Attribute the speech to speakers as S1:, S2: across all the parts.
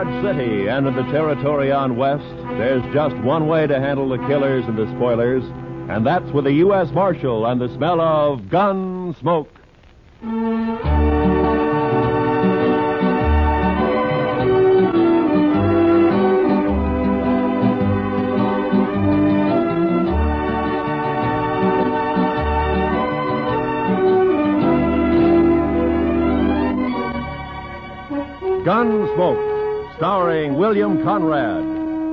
S1: Dodge City and in the territory on West, there's just one way to handle the killers and the spoilers, and that's with a U.S. Marshal and the smell of Gunsmoke. Gunsmoke, starring William Conrad.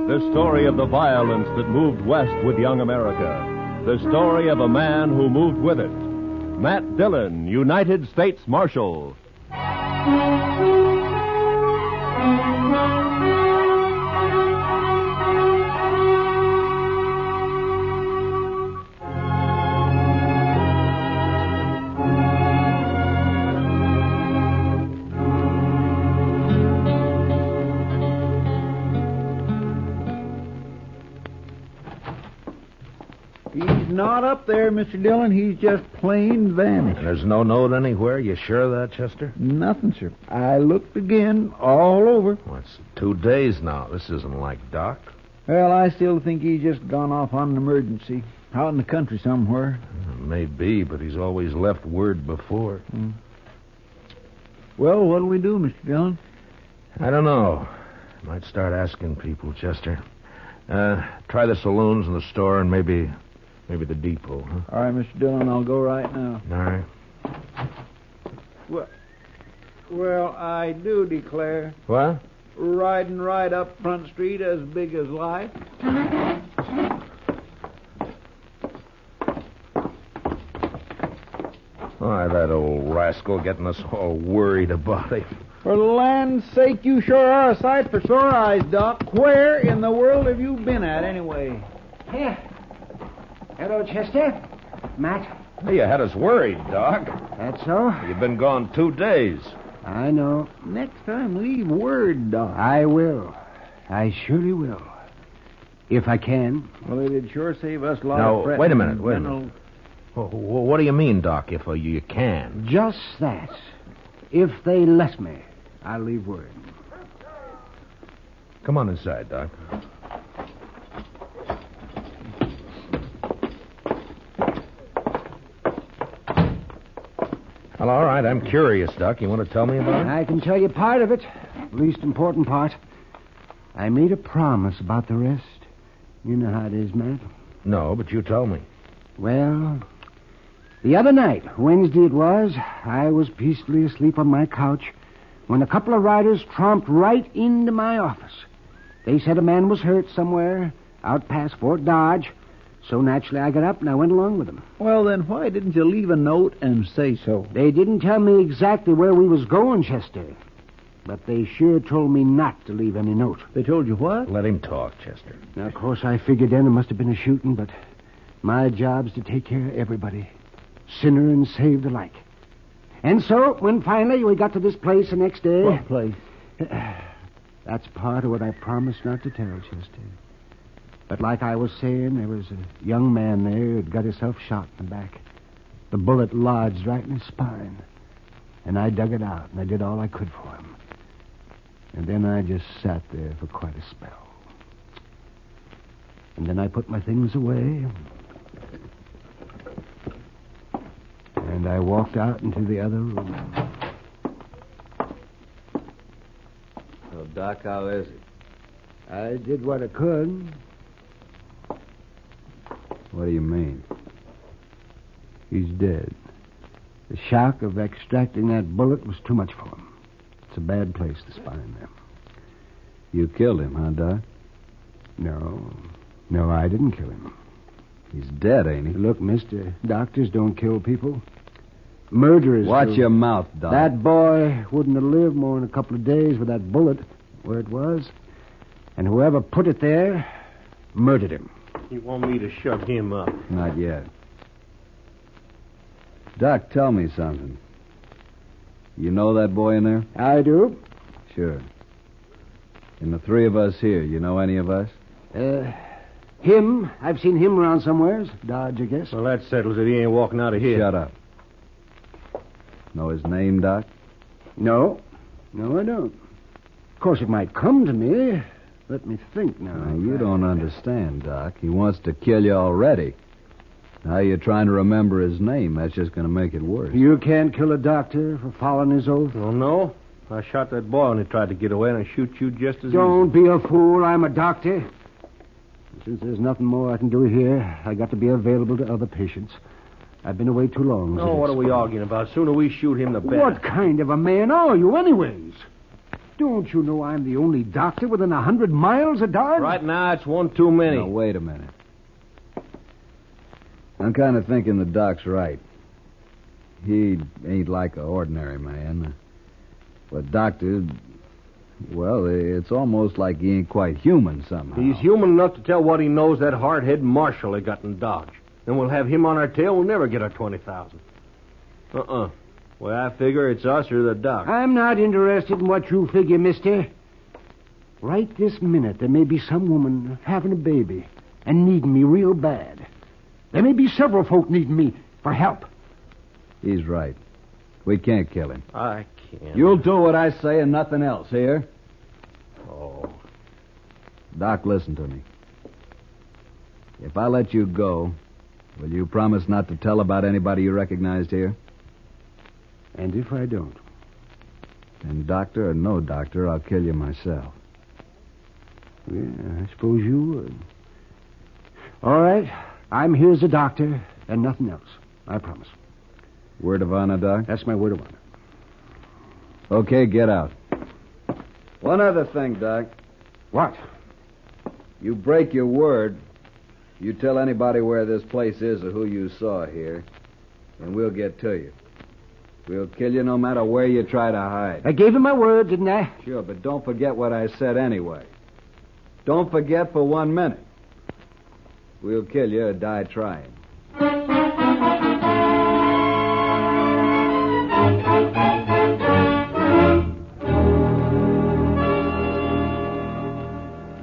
S1: The story of the violence that moved west with young America. The story of a man who moved with it. Matt Dillon, United States Marshal.
S2: Not up there, Mr. Dillon. He's just plain vanished.
S3: There's no note anywhere? You sure of that, Chester?
S2: Nothing, sir. I looked again, all over.
S3: Well, it's 2 days now. This isn't like Doc.
S2: Well, I still think he's just gone off on an emergency. Out in the country somewhere.
S3: Maybe, but he's always left word before.
S2: Well, what'll we do, Mr. Dillon?
S3: I don't know. Might start asking people, Chester. Try the saloons and the store and maybe the depot, huh?
S2: All right, Mr. Dillon, I'll go right now.
S3: All right.
S2: Well, I do declare.
S3: What?
S2: Riding right up Front Street as big as life.
S3: Why, that old rascal getting us all worried about him.
S2: For the land's sake, you sure are a sight for sore eyes, Doc. Where in the world have you been at, anyway?
S4: Here. Hello, Chester. Matt.
S3: Hey, you had us worried, Doc.
S4: That's so?
S3: You've been gone 2 days.
S4: I know.
S2: Next time, leave word, Doc.
S4: I will. I surely will. If I can.
S2: Well, it'd sure save us a lot
S3: Now,
S2: of fretting.
S3: wait a minute. What do you mean, Doc, if you can?
S4: Just that. If they let me, I'll leave word.
S3: Come on inside, Doc. Well, all right. I'm curious, Doc. You want to tell me about it?
S4: I can tell you part of it. Least important part. I made a promise about the rest. You know how it is, Matt.
S3: No, but you tell me.
S4: Well, the other night, Wednesday it was, I was peacefully asleep on my couch when a couple of riders tromped right into my office. They said a man was hurt somewhere out past Fort Dodge. So naturally, I got up and I went along with them.
S2: Well, then why didn't you leave a note and say so?
S4: They didn't tell me exactly where we was going, Chester. But they sure told me not to leave any note.
S2: They told you what?
S3: Let him talk, Chester.
S4: Now, of course, I figured then it must have been a shooting, but my job's to take care of everybody. Sinner and saved alike. And so, when finally we got to this place the next day...
S2: What place?
S4: That's part of what I promised not to tell, Chester. But like I was saying, there was a young man there who'd got himself shot in the back. The bullet lodged right in his spine. And I dug it out, and I did all I could for him. And then I just sat there for quite a spell. And then I put my things away. And I walked out into the other room.
S2: Well, Doc, how is it?
S4: I did what I could.
S2: What do you mean?
S4: He's dead. The shock of extracting that bullet was too much for him. It's a bad place, the spine there.
S2: You killed him, huh, Doc?
S4: No, I didn't kill him.
S2: He's dead, ain't he?
S4: Look, mister, doctors don't kill people. Murderers
S2: Watch
S4: do.
S2: your mouth, Doc.
S4: That boy wouldn't have lived more than a couple of days with that bullet where it was. And whoever put it there murdered him.
S5: You want me to shove him up?
S2: Not yet. Doc, tell me something. You know that boy in there?
S4: I do.
S2: Sure. And the three of us here, you know any of us?
S4: Him. I've seen him around somewheres. Dodge, I guess.
S5: Well, that settles it. He ain't walking out of here.
S2: Shut up. Know his name, Doc?
S4: No, I don't.
S2: Well, then
S4: Of course, it might come to me. Let me think now.
S6: Now, you don't understand, Doc. He wants to kill you already. Now you're trying to remember his name. That's just going to make it worse.
S4: You can't kill a doctor for following his oath?
S5: Oh, no? I shot that boy when he tried to get away, and I shoot you just as
S4: Don't be a fool. I'm a doctor. Since there's nothing more I can do here, I got to be available to other patients. I've been away too long.
S5: Oh, what are we arguing about? Sooner we shoot him, the better.
S4: What kind of a man are you, anyways? Don't you know I'm the only doctor within 100 miles of Dodge?
S5: Right now, it's one too many.
S6: Now, wait a minute. I'm kind of thinking the doc's right. He ain't like an ordinary man. But doctor, well, it's almost like he ain't quite human somehow.
S5: He's human enough to tell what he knows that hard-head Marshal he got in Dodge. Then we'll have him on our tail. We'll never get our 20,000. Well, I figure it's us or the doc.
S4: I'm not interested in what you figure, mister. Right this minute, there may be some woman having a baby and needing me real bad. There may be several folk needing me for help.
S6: He's right. We can't kill him.
S5: I can't.
S6: You'll do what I say and nothing else, here?
S5: Oh.
S6: Doc, listen to me. If I let you go, will you promise not to tell about anybody you recognized here?
S4: And if I don't?
S6: And doctor or no doctor, I'll kill you myself.
S4: Yeah, I suppose you would. All right. I'm here as a doctor and nothing else. I promise.
S6: Word of honor, Doc?
S4: That's my word of honor.
S6: Okay, get out. One other thing, Doc.
S4: What?
S6: You break your word. You tell anybody where this place is or who you saw here, and we'll get to you. We'll kill you no matter where you try to hide.
S4: I gave him my word, didn't I?
S6: Sure, but don't forget what I said anyway. Don't forget for 1 minute. We'll kill you or die trying.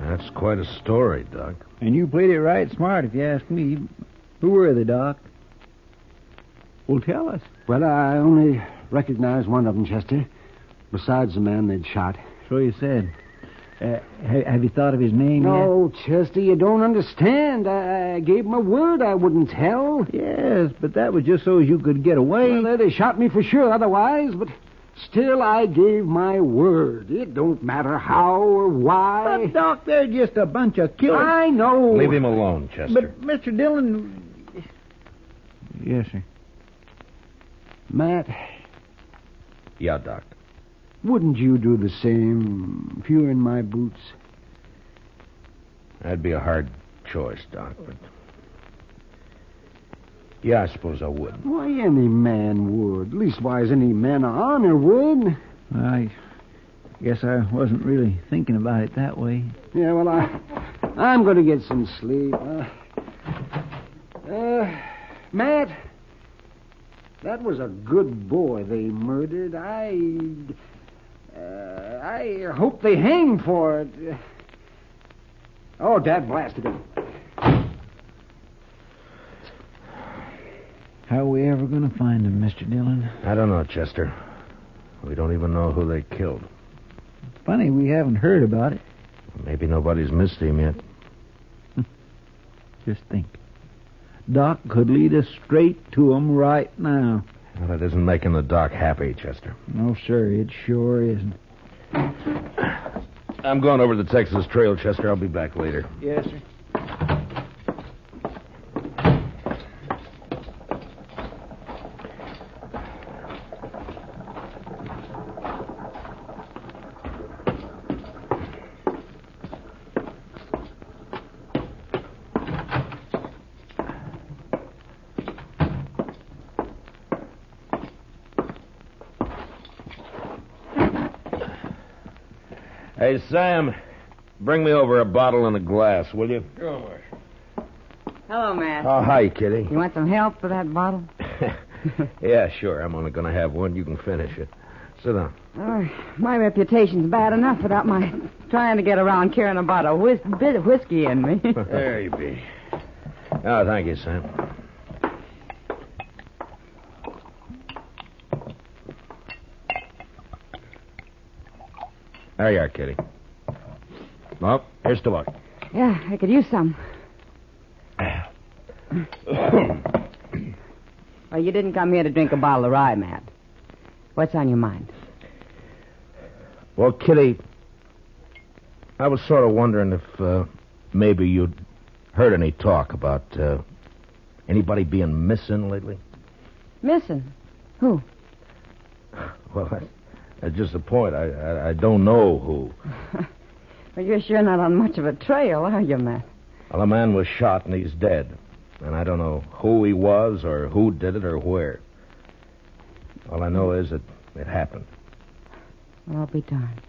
S3: That's quite a story, Doc.
S2: And you played it right smart, if you ask me. Who were they, Doc? Well, tell us.
S4: Well, I only recognize one of them, Chester, besides the man they'd shot.
S2: So you said. Have you thought of his name
S4: No, Chester, you don't understand. I gave my word I wouldn't tell.
S2: yet? Yes, but that was just so as you could get away.
S4: Well, they shot me for sure otherwise, but still I gave my word. It don't matter how or why.
S2: But, Doc, they're just a bunch of killers.
S4: I know.
S3: Leave him alone, Chester.
S2: But, Mr. Dillon... Yes, sir.
S4: Matt,
S3: Yeah, Doc.
S4: wouldn't you do the same if you were in my boots?
S3: That'd be a hard choice, Doc, but... Yeah, I suppose I would.
S4: Why, any man would. Leastwise, any man of honor would.
S2: I guess I wasn't really thinking about it that way.
S4: Yeah, well, I'm going to get some sleep. Matt, that was a good boy they murdered. I hope they hang for it. Oh, Dad blasted him.
S2: How are we ever going to find him, Mr. Dillon?
S3: I don't know, Chester. We don't even know who they killed.
S2: Funny, we haven't heard about it.
S3: Maybe nobody's missed him yet.
S2: Just think. Doc could lead us straight to him right now.
S3: Well, that isn't making the doc happy, Chester.
S2: No, sir, it sure isn't.
S3: I'm going over the Texas Trail, Chester. I'll be back later.
S2: Yes, sir.
S3: Hey, Sam, bring me over a bottle and a glass, will you?
S5: Sure, Marshal.
S7: Hello, Matt.
S3: Oh, hi, Kitty.
S7: You want some help with that bottle?
S3: Yeah, sure. I'm only going to have one. You can finish it. Sit down.
S7: Oh, my reputation's bad enough without my trying to get around carrying a bottle of bit of whiskey in me.
S3: There you be. Oh, thank you, Sam. There you are, Kitty. Well, here's the luck.
S7: Yeah, I could use some. Well, you didn't come here to drink a bottle of rye, Matt. What's on your mind?
S3: Well, Kitty, I was sort of wondering if maybe you'd heard any talk about anybody being missing lately.
S7: Missing? Who?
S3: Well, that's just the point. I don't know who.
S7: Well, you're sure not on much of a trail, are you, Matt?
S3: Well, a man was shot and he's dead. And I don't know who he was or who did it or where. All I know is that it happened.
S7: Well, I'll be darned.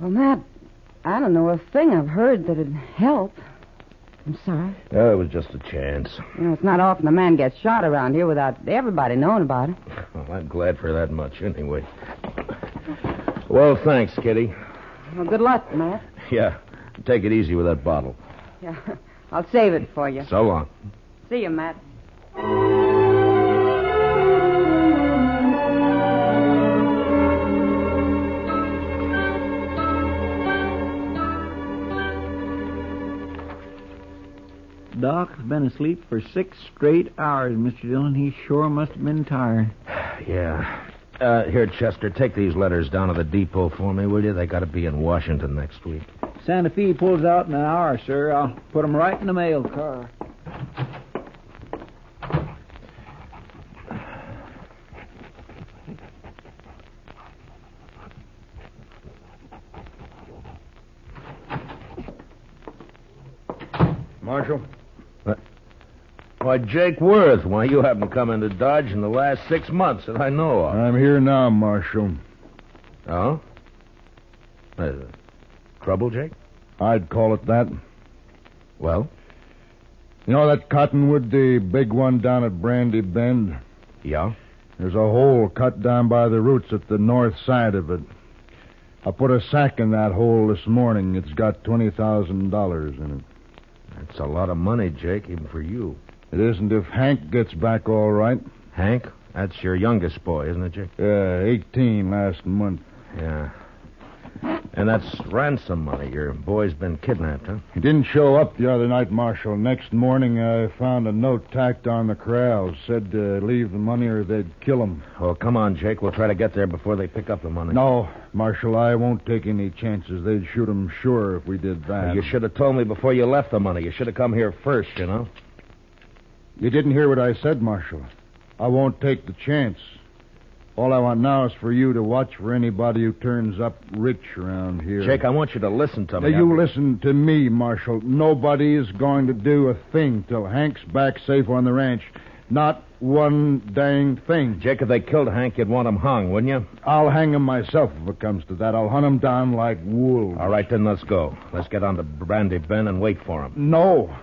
S7: Well, Matt, I don't know a thing I've heard that'd help. I'm sorry.
S3: Oh, it was just a chance.
S7: You know, it's not often a man gets shot around here without everybody knowing about it.
S3: Well, I'm glad for that much anyway. Well, thanks, Kitty.
S7: Well, good luck, Matt.
S3: Yeah, take it easy with that bottle.
S7: Yeah, I'll save it for you.
S3: So long.
S7: See you, Matt.
S2: Doc's been asleep for 6 straight hours, Mr. Dillon. He sure must have been tired.
S3: Yeah. Here, Chester, take these letters down to the depot for me, will you? They got to be in Washington next week.
S2: Santa Fe pulls out in an hour, sir. I'll put 'em right in the mail car.
S5: Marshal?
S3: Why, Jake Worth, why, you haven't come into Dodge in the last 6 months that I know of.
S5: I'm here now, Marshal.
S3: Oh? Trouble, Jake?
S5: I'd call it that.
S3: Well?
S5: You know that cottonwood, the big one down at Brandy Bend?
S3: Yeah?
S5: There's a hole cut down by the roots at the north side of it. I put a sack in that hole this morning. It's got $20,000 in it.
S3: That's a lot of money, Jake, even for you.
S5: It isn't if Hank gets back all right.
S3: Hank? That's your youngest boy, isn't it, Jake?
S5: Yeah, 18 last month.
S3: Yeah. And that's ransom money. Your boy's been kidnapped, huh?
S5: He didn't show up the other night, Marshal. Next morning, I found a note tacked on the corral. Said to leave the money or they'd kill him.
S3: Well, come on, Jake. We'll try to get there before they pick up the money.
S5: No, Marshal, I won't take any chances. They'd shoot him sure if we did that.
S3: You should have told me before you left the money. You should have come here first, you know.
S5: You didn't hear what I said, Marshal. I won't take the chance. All I want now is for you to watch for anybody who turns up rich around here.
S3: Jake, I want you to listen to me.
S5: Now, you listen to me, Marshal. Nobody is going to do a thing till Hank's back safe on the ranch. Not one dang thing.
S3: Jake, if they killed Hank, you'd want him hung, wouldn't you?
S5: I'll hang him myself if it comes to that. I'll hunt him down like wolves.
S3: All right, then let's go. Let's get on to Brandy Bend and wait for him.
S5: No.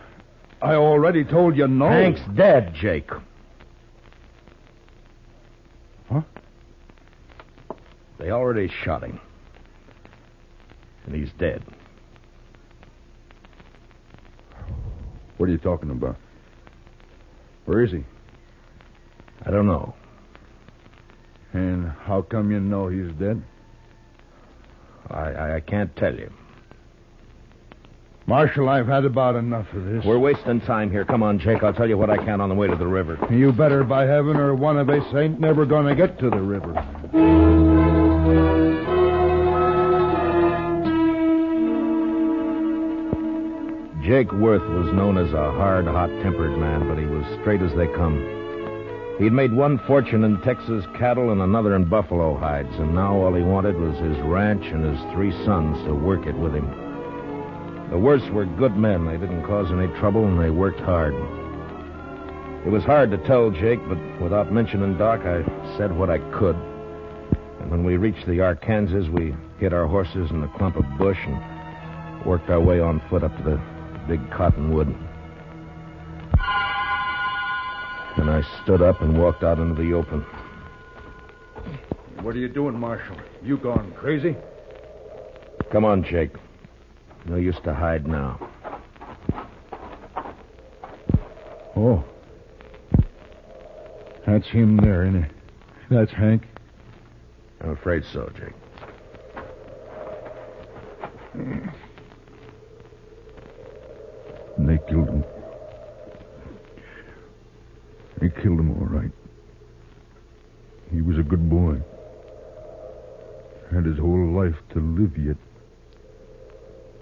S5: I already told you no.
S3: Hank's dead, Jake.
S5: Huh?
S3: They already shot him. And he's dead.
S5: What are you talking about? Where is he?
S3: I don't know.
S5: And how come you know he's dead?
S3: I can't tell you.
S5: Marshal, I've had about enough of this.
S3: We're wasting time here. Come on, Jake. I'll tell you what I can on the way to the river.
S5: You better, by heaven, or one of us ain't never going to get to the river.
S3: Jake Worth was known as a hard, hot-tempered man, but he was straight as they come. He'd made one fortune in Texas cattle and another in buffalo hides, and now all he wanted was his ranch and his 3 sons to work it with him. The Worths were good men. They didn't cause any trouble, and they worked hard. It was hard to tell Jake, but without mentioning Doc, I said what I could. And when we reached the Arkansas, we hid our horses in a clump of bush and worked our way on foot up to the big cottonwood. And I stood up and walked out into the open.
S5: What are you doing, Marshal? You gone crazy?
S3: Come on, Jake. No use to hide now.
S5: Oh. That's him there, isn't it? That's Hank.
S3: I'm afraid so, Jake.
S8: And they killed him. They killed him all right. He was a good boy. Had his whole life to live yet.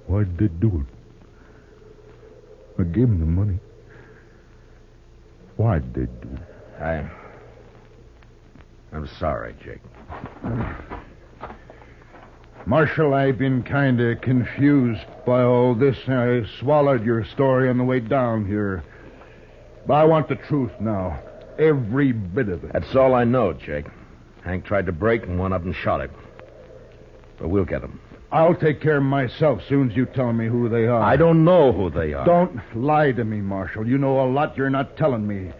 S8: Why'd they do it? I gave him the money. Why'd they do it?
S3: I'm sorry, Jake.
S8: Marshal, I've been kind of confused by all this. I swallowed your story on the way down here. But I want the truth now. Every bit of it.
S3: That's all I know, Jake. Hank tried to break and went up and shot him. But we'll get him.
S8: I'll take care of myself soon as you tell me who they are.
S3: I don't know who they are.
S8: Don't lie to me, Marshal. You know a lot you're not telling me.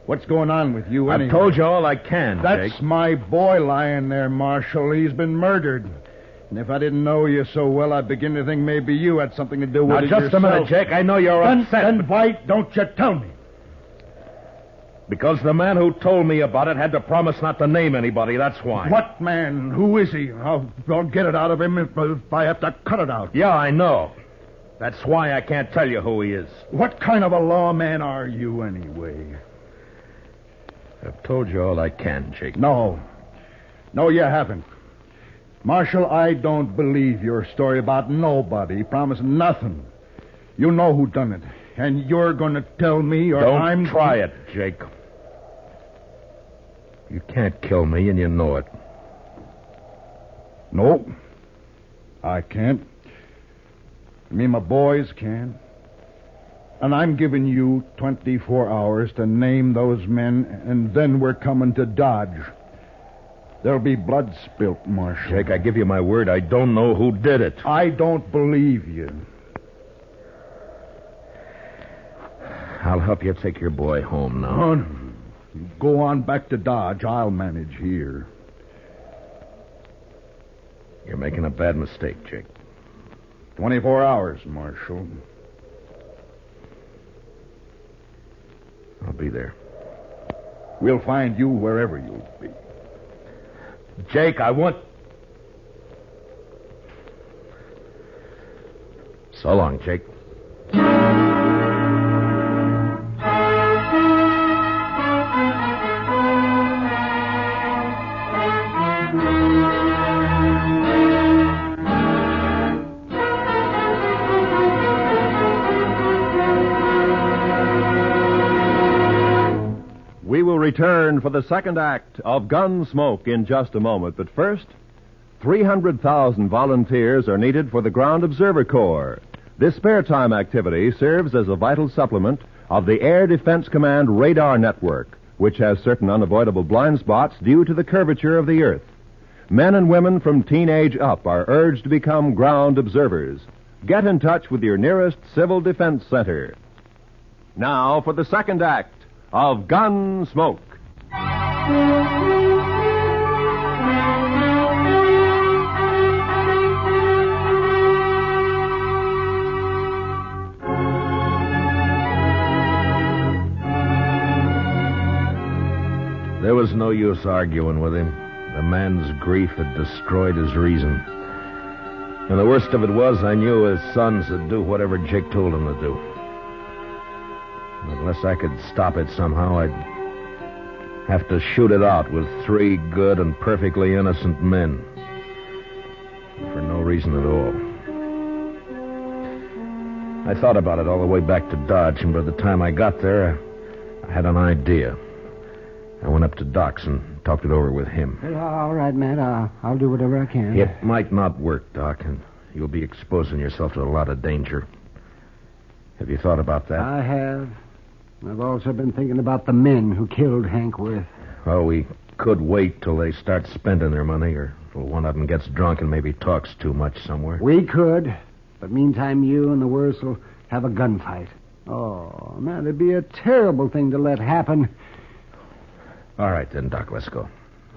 S8: What's going on with you anyway?
S3: I've told you all I can,
S8: That's
S3: Jake.
S8: my boy lying there, Marshal. He's been murdered. And if I didn't know you so well, I'd begin to think maybe you had something to do with
S3: Now,
S8: it
S3: just
S8: yourself.
S3: a minute, Jake. I know you're upset.
S8: Then why don't you tell me?
S3: Because the man who told me about it had to promise not to name anybody, that's why.
S8: What man? Who is he? I'll get it out of him if I have to cut it out.
S3: Yeah, I know. That's why I can't tell you who he is.
S8: What kind of a lawman are you, anyway?
S3: I've told you all I can, Jake.
S8: No, you haven't. Marshal, I don't believe your story about nobody promising nothing. You know who done it, and you're going to tell me or
S3: Don't try it, Jake. You can't kill me, and you know it.
S8: No, I can't. Me and my boys can. And I'm giving you 24 hours to name those men, and then we're coming to Dodge. There'll be blood spilt, Marshal.
S3: Jake, I give you my word, I don't know who did it.
S8: I don't believe you.
S3: I'll help you take your boy home now.
S8: Oh, no. You go on back to Dodge. I'll manage here.
S3: You're making a bad mistake, Jake.
S8: 24 hours, Marshal.
S3: I'll be there.
S8: We'll find you wherever you'll be.
S3: Jake, I want... So long, Jake.
S1: We will return for the second act of Gunsmoke in just a moment. But first, 300,000 volunteers are needed for the Ground Observer Corps. This spare time activity serves as a vital supplement of the Air Defense Command radar network, which has certain unavoidable blind spots due to the curvature of the Earth. Men and women from teenage up are urged to become ground observers. Get in touch with your nearest Civil Defense Center. Now for the second act of Gunsmoke.
S3: There was no use arguing with him. The man's grief had destroyed his reason. And the worst of it was, I knew his sons would do whatever Jake told them to do. Unless I could stop it somehow, I'd have to shoot it out with 3 good and perfectly innocent men. For no reason at all. I thought about it all the way back to Dodge, and by the time I got there, I had an idea. I went up to Doc's and talked it over with him.
S4: Well, all right, Matt. I'll do whatever I can.
S3: It might not work, Doc, and you'll be exposing yourself to a lot of danger. Have you thought about that?
S4: I have. I've also been thinking about the men who killed Hank Worth.
S3: Oh, we could wait till they start spending their money, or till one of them gets drunk and maybe talks too much somewhere.
S4: We could. But meantime, you and the Worths will have a gunfight. Oh, man, it'd be a terrible thing to let happen.
S3: All right, then, Doc, let's go.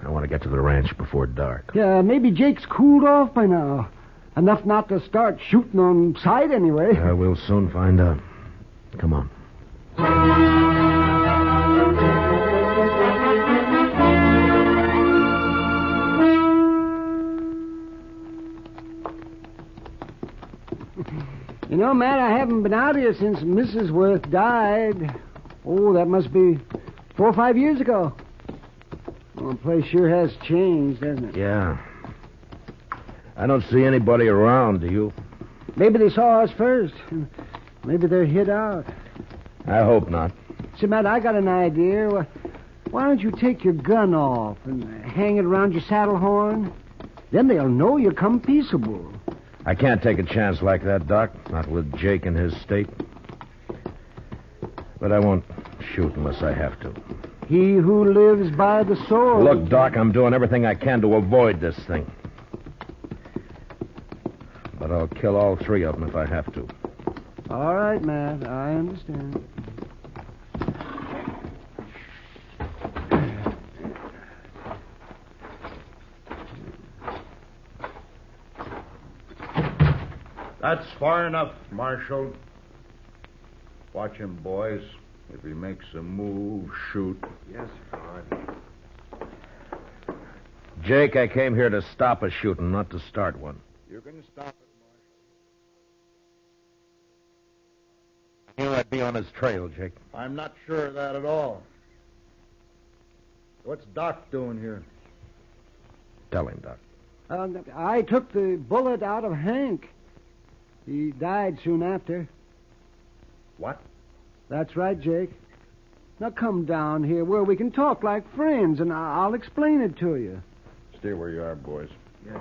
S3: I want to get to the ranch before dark.
S4: Yeah, maybe Jake's cooled off by now. Enough not to start shooting on sight anyway.
S3: We'll soon find out. Come on.
S4: You know, Matt, I haven't been out here since Mrs. Worth died. Oh, that must be 4 or 5 years ago. Well, the place sure has changed, hasn't it?
S3: Yeah. I don't see anybody around, do you?
S4: Maybe they saw us first. Maybe they're hid out.
S3: I hope not.
S4: See, Matt, I got an idea. Why don't you take your gun off and hang it around your saddle horn? Then they'll know you come peaceable.
S3: I can't take a chance like that, Doc. Not with Jake in his state. But I won't shoot unless I have to.
S4: He who lives by the sword.
S3: Look, Doc, I'm doing everything I can to avoid this thing. But I'll kill all 3 of them if I have to.
S4: All right, Matt. I understand.
S8: That's far enough, Marshal. Watch him, boys. If he makes a move, shoot.
S4: Yes, sir.
S3: Jake, I came here to stop a shooting, not to start one.
S8: You can stop it, Marshal.
S3: I knew I'd be on his trail, Jake.
S8: I'm not sure of that at all. What's Doc doing here?
S3: Tell him, Doc.
S4: I took the bullet out of Hank. He died soon after.
S8: What?
S4: That's right, Jake. Now come down here where we can talk like friends, and I'll explain it to you.
S8: Stay where you are, boys.
S4: Yes.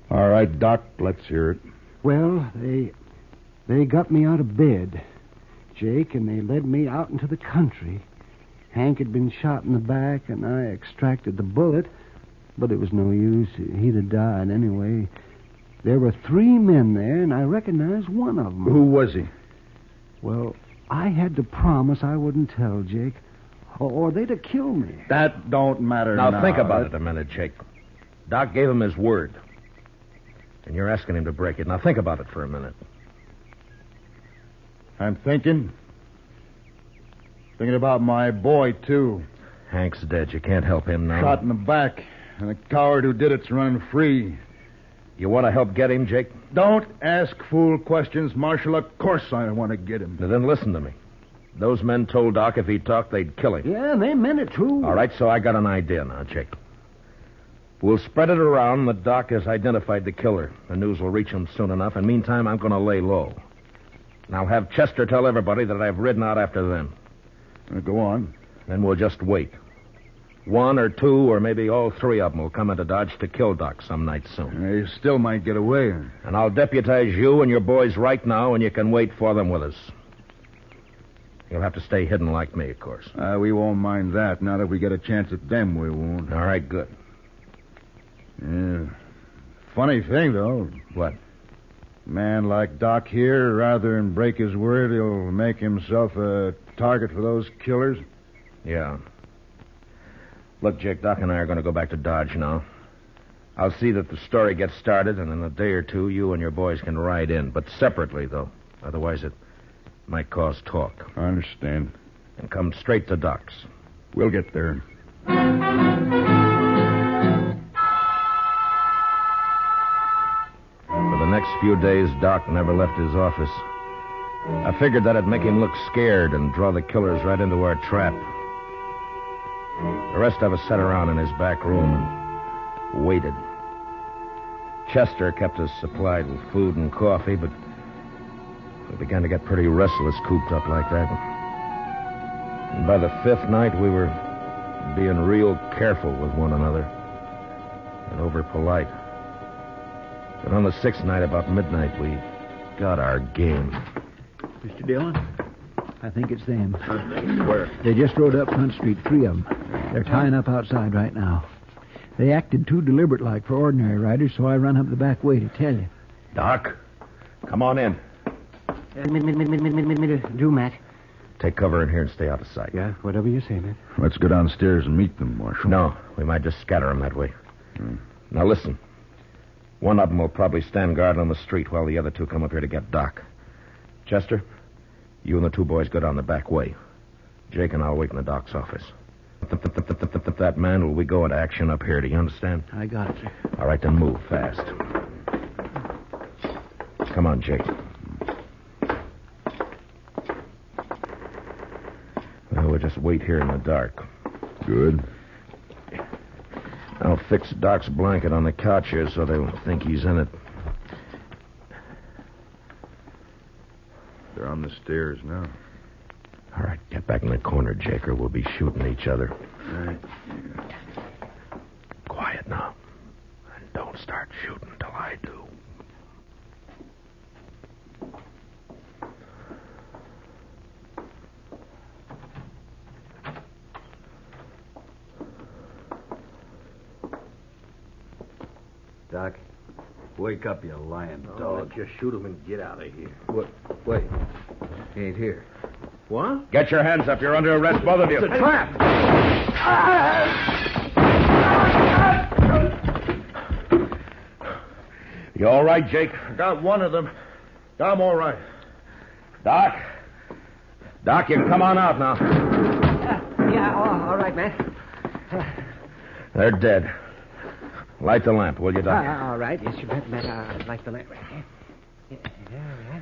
S8: All right, Doc, let's hear it.
S4: Well, they got me out of bed, Jake, and they led me out into the country. Hank had been shot in the back, and I extracted the bullet, but it was no use. He'd have died anyway. There were 3 men there, and I recognized one of them.
S8: Who was he?
S4: Well, I had to promise I wouldn't tell, Jake, or they'd have killed me.
S8: That don't matter
S3: Now, think about it a minute, Jake. Doc gave him his word. And you're asking him to break it. Now, think about it for a minute.
S8: I'm thinking about my boy, too.
S3: Hank's dead. You can't help him now.
S8: Shot in the back, and the coward who did it's running free.
S3: You want to help get him, Jake?
S8: Don't ask fool questions, Marshal. Of course I want to get him.
S3: Now, then listen to me. Those men told Doc if he talked, they'd kill him.
S4: Yeah, they meant it, too.
S3: All right, so I got an idea now, Jake. We'll spread it around that Doc has identified the killer. The news will reach him soon enough, and meantime, I'm going to lay low. And I'll have Chester tell everybody that I've ridden out after them.
S8: Go on.
S3: Then we'll just wait. 1 or 2 or maybe all 3 of them will come into Dodge to kill Doc some night soon.
S8: They still might get away.
S3: And I'll deputize you and your boys right now, and you can wait for them with us. You'll have to stay hidden like me, of course.
S8: We won't mind that. Not if we get a chance at them, we won't.
S3: All right, good.
S8: Yeah. Funny thing, though.
S3: What?
S8: A man like Doc here, rather than break his word, he'll make himself a target for those killers.
S3: Yeah. Look, Jake, Doc and I are going to go back to Dodge now. I'll see that the story gets started, and in a day or 2, you and your boys can ride in. But separately, though. Otherwise, it might cause talk.
S8: I understand.
S3: And come straight to Doc's.
S8: We'll get there.
S3: For the next few days, Doc never left his office. I figured that'd make him look scared and draw the killers right into our trap. The rest of us sat around in his back room and waited. Chester kept us supplied with food and coffee, but we began to get pretty restless cooped up like that. And by the 5th night, we were being real careful with one another and over-polite. But on the 6th night, about midnight, we got our game.
S2: Mr. Dillon, I think it's them.
S8: Where?
S2: They just rode up Front Street, 3 of them. They're tying up outside right now. They acted too deliberate-like for ordinary riders, so I run up the back way to tell you.
S3: Doc, come on in.
S4: Do, Matt.
S3: Take cover in here and stay out of sight.
S4: Yeah, whatever you say, Matt.
S8: Let's go downstairs and meet them, Marshal.
S3: No, we might just scatter them that way. Now, listen. One of them will probably stand guard on the street while the other 2 come up here to get Doc. Chester, you and the 2 boys go down the back way. Jake and I'll wait in the Doc's office. That man will we go into action up here. Do you understand?
S2: I got it, sir.
S3: All right, then move fast. Come on, Jake. Well, we'll just wait here in the dark.
S8: Good.
S3: I'll fix Doc's blanket on the couch here so they won't think he's in it.
S8: They're on the stairs now.
S3: All right, get back in the corner, Jake, or we'll be shooting each other.
S8: All right.
S3: Quiet now. And don't start shooting till I do.
S6: Doc, wake up, you lying dog.
S5: Just shoot him and get out of here.
S6: What? Wait. He ain't here.
S5: What?
S3: Get your hands up. You're under arrest, both of you.
S5: It's a trap.
S3: You all right, Jake?
S8: I got one of them. I'm all right.
S3: Doc? Doc, you can come on out now.
S4: Yeah, all right, Matt.
S3: They're dead. Light the lamp, will you, Doc?
S4: All right. Yes, you bet, Matt. I'll light the lamp right here. Yeah.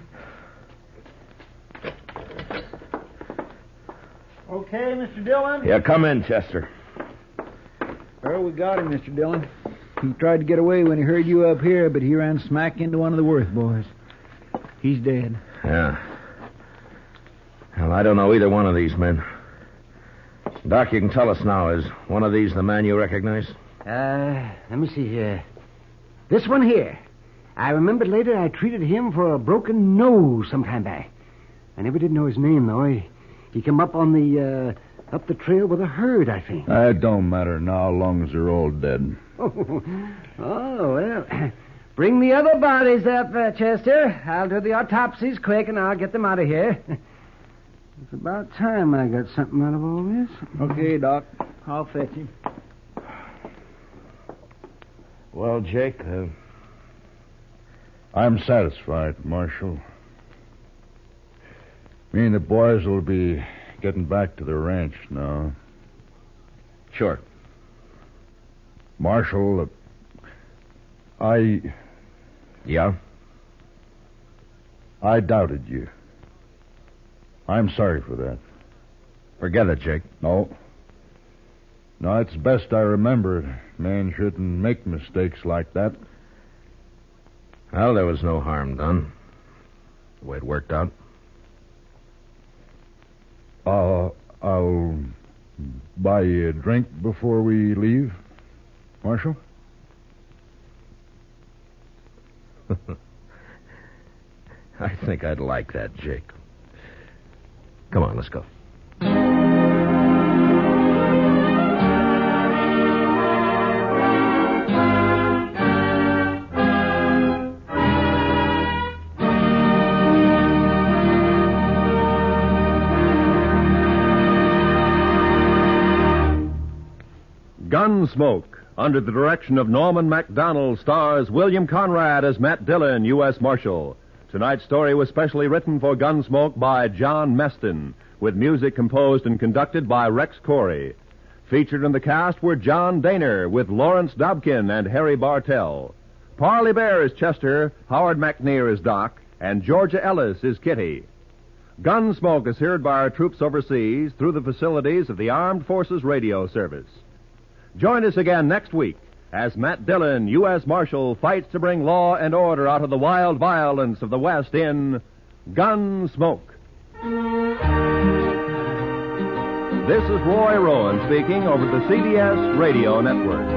S2: Okay, Mr. Dillon?
S3: Yeah, come in, Chester.
S2: Well, we got him, Mr. Dillon. He tried to get away when he heard you up here, but he ran smack into one of the Worth boys. He's dead.
S3: Yeah. Well, I don't know either one of these men. Doc, you can tell us now. Is one of these the man you recognize?
S4: Let me see here. This one here. I remembered later I treated him for a broken nose some time back. I never did know his name, though. He come up on the, up the trail with a herd, I think.
S8: It don't matter now, long as they're all dead.
S4: Oh, well. Bring the other bodies up, Chester. I'll do the autopsies quick, and I'll get them out of here. It's about time I got something out of all this.
S2: Okay, Doc. I'll fetch him.
S3: Well, Jake,
S8: I'm satisfied, Marshal. Me and the boys will be getting back to the ranch now.
S3: Sure.
S8: Marshal,
S3: Yeah?
S8: I doubted you. I'm sorry for that.
S3: Forget it, Jake.
S8: No, it's best I remember. Man shouldn't make mistakes like that.
S3: Well, there was no harm done. The way it worked out.
S8: I'll buy you a drink before we leave, Marshal.
S3: I think I'd like that, Jake. Come on, let's go.
S1: Gunsmoke, under the direction of Norman MacDonald, stars William Conrad as Matt Dillon, U.S. Marshal. Tonight's story was specially written for Gunsmoke by John Meston, with music composed and conducted by Rex Corey. Featured in the cast were John Daner with Lawrence Dobkin and Harry Bartell. Parley Bear is Chester, Howard McNear is Doc, and Georgia Ellis is Kitty. Gunsmoke is heard by our troops overseas through the facilities of the Armed Forces Radio Service. Join us again next week as Matt Dillon, U.S. Marshal, fights to bring law and order out of the wild violence of the West in Gunsmoke. This is Roy Rowan speaking over the CBS Radio Network.